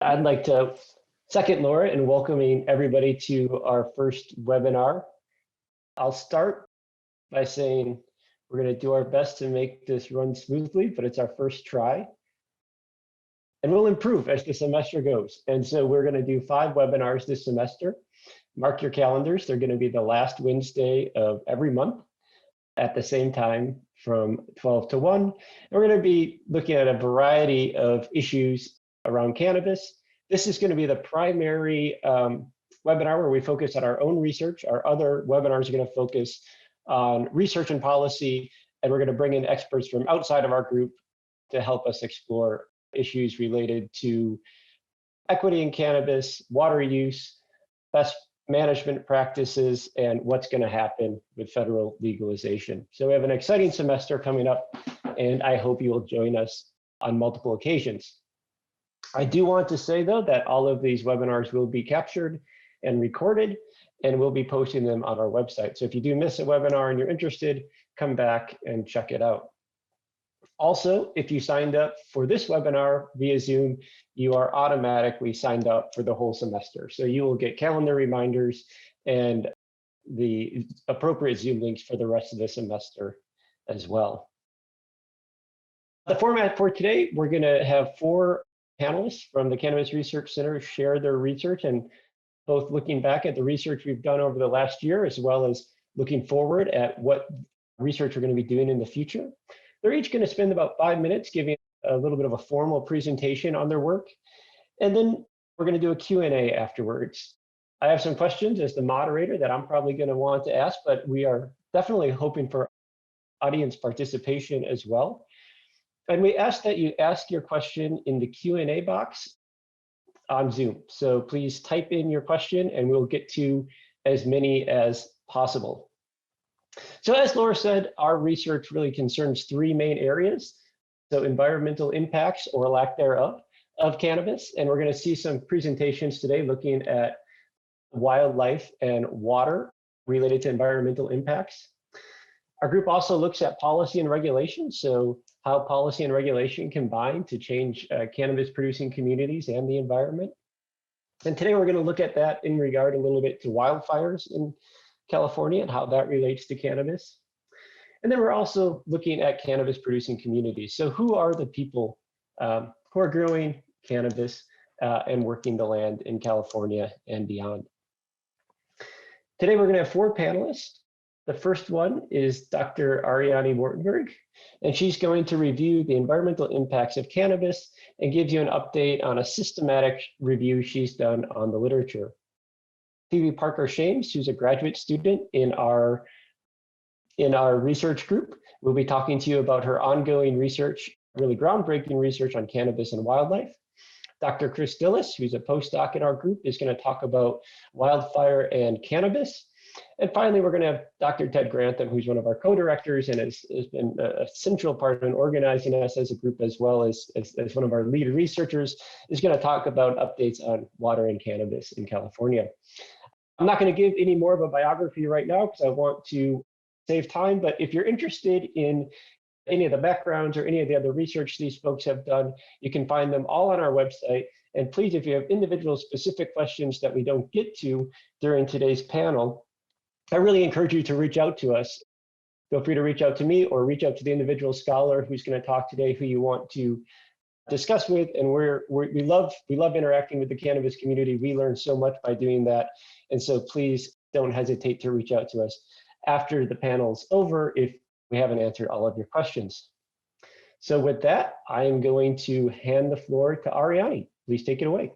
I'd like to second Laura in welcoming everybody to our first webinar. I'll start by saying we're going to do our best to make this run smoothly, but it's our first try. And we'll improve as the semester goes. And so we're going to do 5 webinars this semester. Mark your calendars. They're going to be the last Wednesday of every month at the same time from 12 to 1. And we're going to be looking at a variety of issues around cannabis. This is going to be the primary webinar where we focus on our own research. Our other webinars are going to focus on research and policy, and we're going to bring in experts from outside of our group to help us explore issues related to equity in cannabis, water use, best management practices, and what's going to happen with federal legalization. So we have an exciting semester coming up, and I hope you will join us on multiple occasions. I do want to say, though, that all of these webinars will be captured and recorded, and we'll be posting them on our website. So if you do miss a webinar and you're interested, come back and check it out. Also, if you signed up for this webinar via Zoom, you are automatically signed up for the whole semester. So you will get calendar reminders and the appropriate Zoom links for the rest of the semester as well. The format for today, we're going to have 4 panelists from the Cannabis Research Center share their research, and both looking back at the research we've done over the last year, as well as looking forward at what research we're going to be doing in the future. They're each going to spend about 5 minutes giving a little bit of a formal presentation on their work. And then we're going to do a Q&A afterwards. I have some questions as the moderator that I'm probably going to want to ask, but we are definitely hoping for audience participation as well. And we ask that you ask your question in the Q&A box on Zoom. So please type in your question and we'll get to as many as possible. So as Laura said, our research really concerns 3 main areas. So environmental impacts or lack thereof of cannabis. And we're going to see some presentations today looking at wildlife and water related to environmental impacts. Our group also looks at policy and regulation. So how policy and regulation combine to change cannabis producing communities and the environment. And today we're going to look at that in regard a little bit to wildfires in California and how that relates to cannabis. And then we're also looking at cannabis producing communities. So who are the people who are growing cannabis and working the land in California and beyond? Today we're going to have 4 panelists. The first one is Dr. Ariane Wartenberg, and she's going to review the environmental impacts of cannabis and give you an update on a systematic review she's done on the literature. Phoebe Parker-Shames, who's a graduate student in our research group, will be talking to you about her ongoing research, really groundbreaking research on cannabis and wildlife. Dr. Chris Dillis, who's a postdoc in our group, is going to talk about wildfire and cannabis. And finally, we're going to have Dr. Ted Grantham, who's one of our co-directors and has been a central part in organizing us as a group, as well as one of our lead researchers, is going to talk about updates on water and cannabis in California. I'm not going to give any more of a biography right now because I want to save time, but if you're interested in any of the backgrounds or any of the other research these folks have done, you can find them all on our website. And please, if you have individual specific questions that we don't get to during today's panel, I really encourage you to reach out to us. Feel free to reach out to me or reach out to the individual scholar who's going to talk today who you want to discuss with. And we love interacting with the cannabis community. We learn so much by doing that. And so please don't hesitate to reach out to us after the panel's over if we haven't answered all of your questions. So with that, I am going to hand the floor to Ariane. Please take it away.